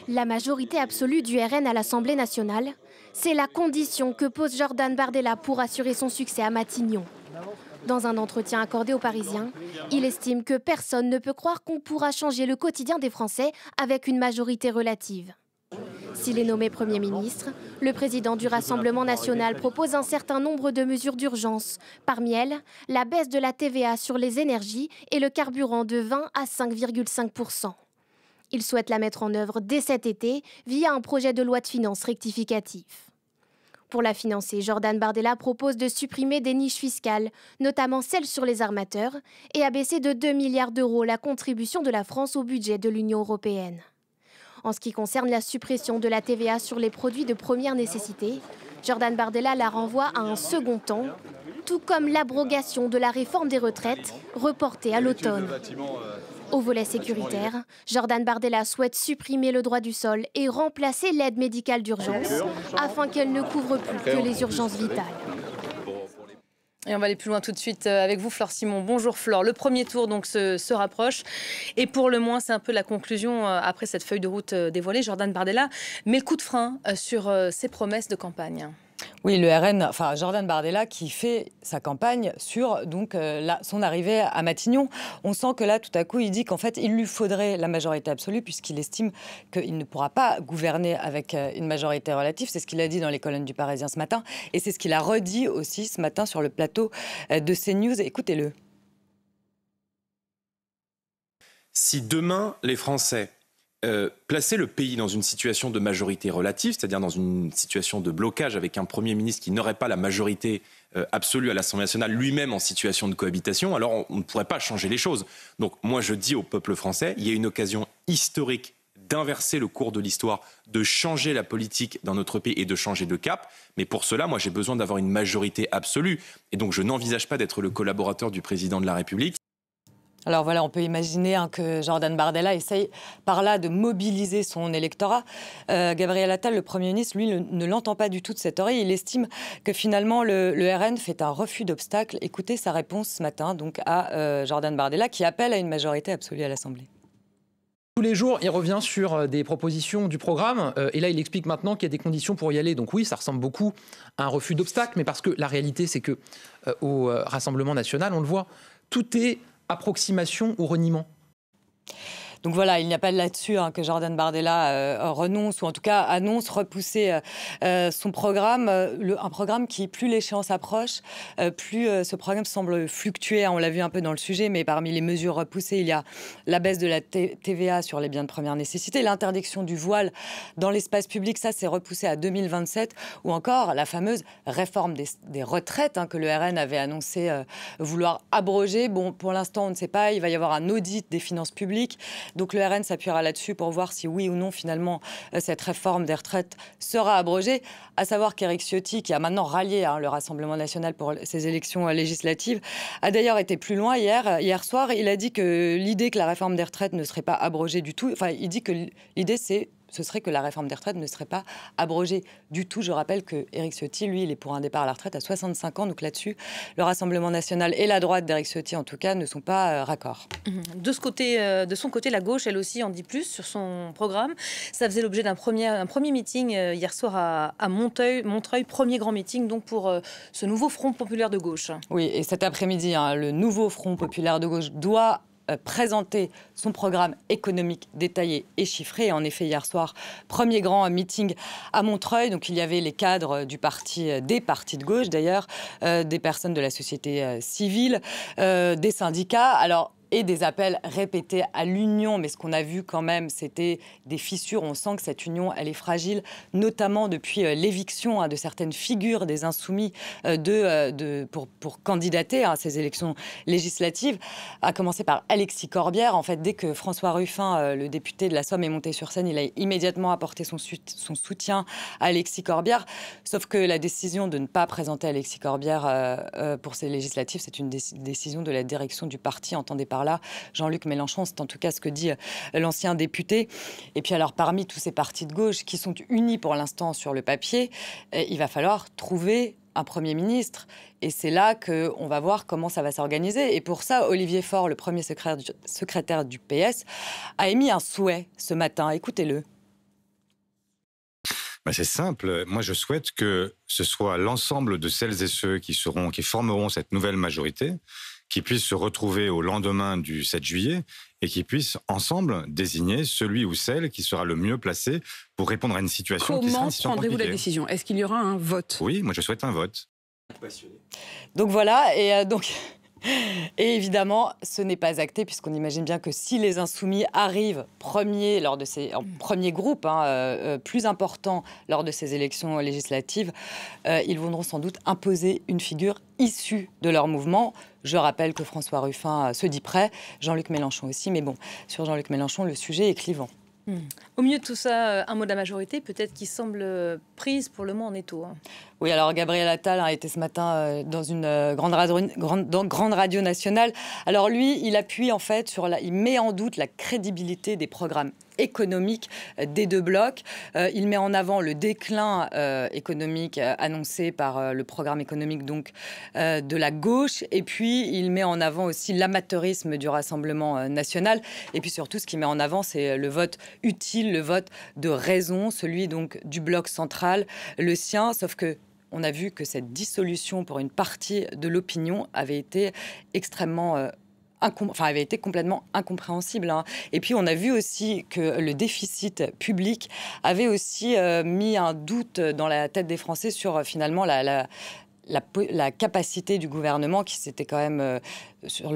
La majorité absolue du RN à l'Assemblée nationale, c'est la condition que pose Jordan Bardella pour assurer son succès à Matignon. Dans un entretien accordé aux Parisiens, il estime que personne ne peut croire qu'on pourra changer le quotidien des Français avec une majorité relative. S'il est nommé Premier ministre, le président du Rassemblement national propose un certain nombre de mesures d'urgence. Parmi elles, la baisse de la TVA sur les énergies et le carburant de 20 à 5,5%. Il souhaite la mettre en œuvre dès cet été via un projet de loi de finances rectificatif. Pour la financer, Jordan Bardella propose de supprimer des niches fiscales, notamment celles sur les armateurs, et abaisser de 2 milliards d'euros la contribution de la France au budget de l'Union européenne. En ce qui concerne la suppression de la TVA sur les produits de première nécessité, Jordan Bardella la renvoie à un second temps, tout comme l'abrogation de la réforme des retraites, reportée à l'automne. Au volet sécuritaire, Jordan Bardella souhaite supprimer le droit du sol et remplacer l'aide médicale d'urgence afin qu'elle ne couvre plus que les urgences vitales. Et on va aller plus loin tout de suite avec vous, Flore Simon. Bonjour Flore. Le premier tour donc se rapproche et pour le moins c'est un peu la conclusion après cette feuille de route dévoilée. Jordan Bardella met le coup de frein sur ses promesses de campagne. Oui, le RN, enfin Jordan Bardella qui fait sa campagne sur donc, son arrivée à Matignon. On sent que là, tout à coup, il dit qu'en fait, il lui faudrait la majorité absolue puisqu'il estime qu'il ne pourra pas gouverner avec une majorité relative. C'est ce qu'il a dit dans les colonnes du Parisien ce matin. Et c'est ce qu'il a redit aussi ce matin sur le plateau de CNews. Écoutez-le. Si demain, les Français placer le pays dans une situation de majorité relative, c'est-à-dire dans une situation de blocage avec un Premier ministre qui n'aurait pas la majorité absolue à l'Assemblée nationale, lui-même en situation de cohabitation, alors on ne pourrait pas changer les choses. Donc moi je dis au peuple français, il y a une occasion historique d'inverser le cours de l'histoire, de changer la politique dans notre pays et de changer de cap. Mais pour cela, moi j'ai besoin d'avoir une majorité absolue. Et donc je n'envisage pas d'être le collaborateur du président de la République. Alors voilà, on peut imaginer que Jordan Bardella essaye par là de mobiliser son électorat. Gabriel Attal, le Premier ministre, lui, ne l'entend pas du tout de cette oreille. Il estime que finalement le RN fait un refus d'obstacle. Écoutez sa réponse ce matin donc, à Jordan Bardella qui appelle à une majorité absolue à l'Assemblée. Tous les jours, il revient sur des propositions du programme et là, il explique maintenant qu'il y a des conditions pour y aller. Donc oui, ça ressemble beaucoup à un refus d'obstacle, mais parce que la réalité, c'est que au Rassemblement national, on le voit, tout est approximation ou reniement. Donc voilà, il n'y a pas là-dessus que Jordan Bardella renonce ou en tout cas annonce repousser son programme. Un programme qui, plus l'échéance approche, plus ce programme semble fluctuer. On l'a vu un peu dans le sujet, mais parmi les mesures repoussées, il y a la baisse de la TVA sur les biens de première nécessité, l'interdiction du voile dans l'espace public, ça c'est repoussé à 2027, ou encore la fameuse réforme des retraites que le RN avait annoncé vouloir abroger. Bon, pour l'instant, on ne sait pas, il va y avoir un audit des finances publiques. Donc le RN s'appuiera là-dessus pour voir si oui ou non finalement cette réforme des retraites sera abrogée. À savoir qu'Éric Ciotti, qui a maintenant rallié le Rassemblement national pour ces élections législatives, a d'ailleurs été plus loin hier soir. Il a dit que l'idée que la réforme des retraites ne serait pas abrogée du tout, enfin il dit que l'idée ce serait que la réforme des retraites ne serait pas abrogée du tout. Je rappelle que Éric Ciotti, lui, il est pour un départ à la retraite à 65 ans. Donc là-dessus, le Rassemblement national et la droite d'Éric Ciotti, en tout cas, ne sont pas raccords. De son côté, la gauche, elle aussi, en dit plus sur son programme. Ça faisait l'objet d'un premier meeting hier soir à Montreuil, premier grand meeting donc pour ce nouveau Front populaire de gauche. Oui, et cet après-midi, le nouveau Front populaire de gauche doit présenter son programme économique détaillé et chiffré. En effet, hier soir, premier grand meeting à Montreuil. Donc, il y avait les cadres du parti, des partis de gauche d'ailleurs, des personnes de la société civile, des syndicats. Alors, et des appels répétés à l'union. Mais ce qu'on a vu quand même, c'était des fissures. On sent que cette union, elle est fragile, notamment depuis l'éviction de certaines figures des insoumis pour candidater à ces élections législatives, à commencer par Alexis Corbière. En fait, dès que François Ruffin, le député de la Somme, est monté sur scène, il a immédiatement apporté son soutien à Alexis Corbière. Sauf que la décision de ne pas présenter Alexis Corbière pour ces législatives, c'est une décision de la direction du parti, entendez par là Jean-Luc Mélenchon, c'est en tout cas ce que dit l'ancien député. Et puis alors parmi tous ces partis de gauche qui sont unis pour l'instant sur le papier, il va falloir trouver un Premier ministre. Et c'est là qu'on va voir comment ça va s'organiser. Et pour ça, Olivier Faure, le premier secrétaire du PS, a émis un souhait ce matin. Écoutez-le. C'est simple. Moi, je souhaite que ce soit l'ensemble de celles et ceux qui formeront cette nouvelle majorité qui puissent se retrouver au lendemain du 7 juillet et qui puissent ensemble désigner celui ou celle qui sera le mieux placé pour répondre à une situation qui sera une situation compliquée. Comment prendrez-vous la décision? Est-ce qu'il y aura un vote? Oui, moi je souhaite un vote. Donc voilà, et évidemment, ce n'est pas acté, puisqu'on imagine bien que si les Insoumis arrivent premiers en premier groupe, plus important lors de ces élections législatives, ils voudront sans doute imposer une figure issue de leur mouvement. Je rappelle que François Ruffin se dit prêt, Jean-Luc Mélenchon aussi, mais bon, sur Jean-Luc Mélenchon, le sujet est clivant. Au milieu de tout ça, un mot de la majorité, peut-être qui semble prise pour le moment en étau. Oui, alors Gabriel Attal a été ce matin dans une grande radio nationale. Alors lui, il appuie en fait il met en doute la crédibilité des programmes économiques des deux blocs. Il met en avant le déclin économique annoncé par le programme économique donc de la gauche. Et puis, il met en avant aussi l'amateurisme du Rassemblement national. Et puis surtout, ce qu'il met en avant, c'est le vote utile, le vote de raison, celui donc du bloc central, le sien. Sauf que on a vu que cette dissolution pour une partie de l'opinion avait été extrêmement avait été complètement incompréhensible. Et puis, on a vu aussi que le déficit public avait aussi mis un doute dans la tête des Français sur finalement la capacité du gouvernement qui s'était quand même sur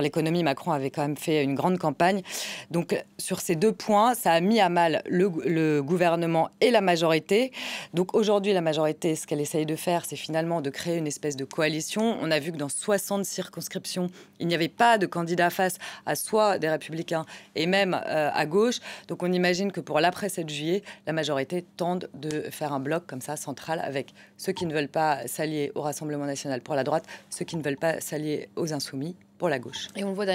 l'économie, Macron avait quand même fait une grande campagne. Donc sur ces deux points, ça a mis à mal le gouvernement et la majorité. Donc aujourd'hui, la majorité, ce qu'elle essaye de faire, c'est finalement de créer une espèce de coalition. On a vu que dans 60 circonscriptions, il n'y avait pas de candidat face à soit des Républicains et même à gauche. Donc on imagine que pour l'après 7 juillet, la majorité tente de faire un bloc comme ça, central, avec ceux qui ne veulent pas s'allier au Rassemblement national pour la droite, ceux qui ne veulent pas s'allier aux Insoumis pour la gauche. Et on le voit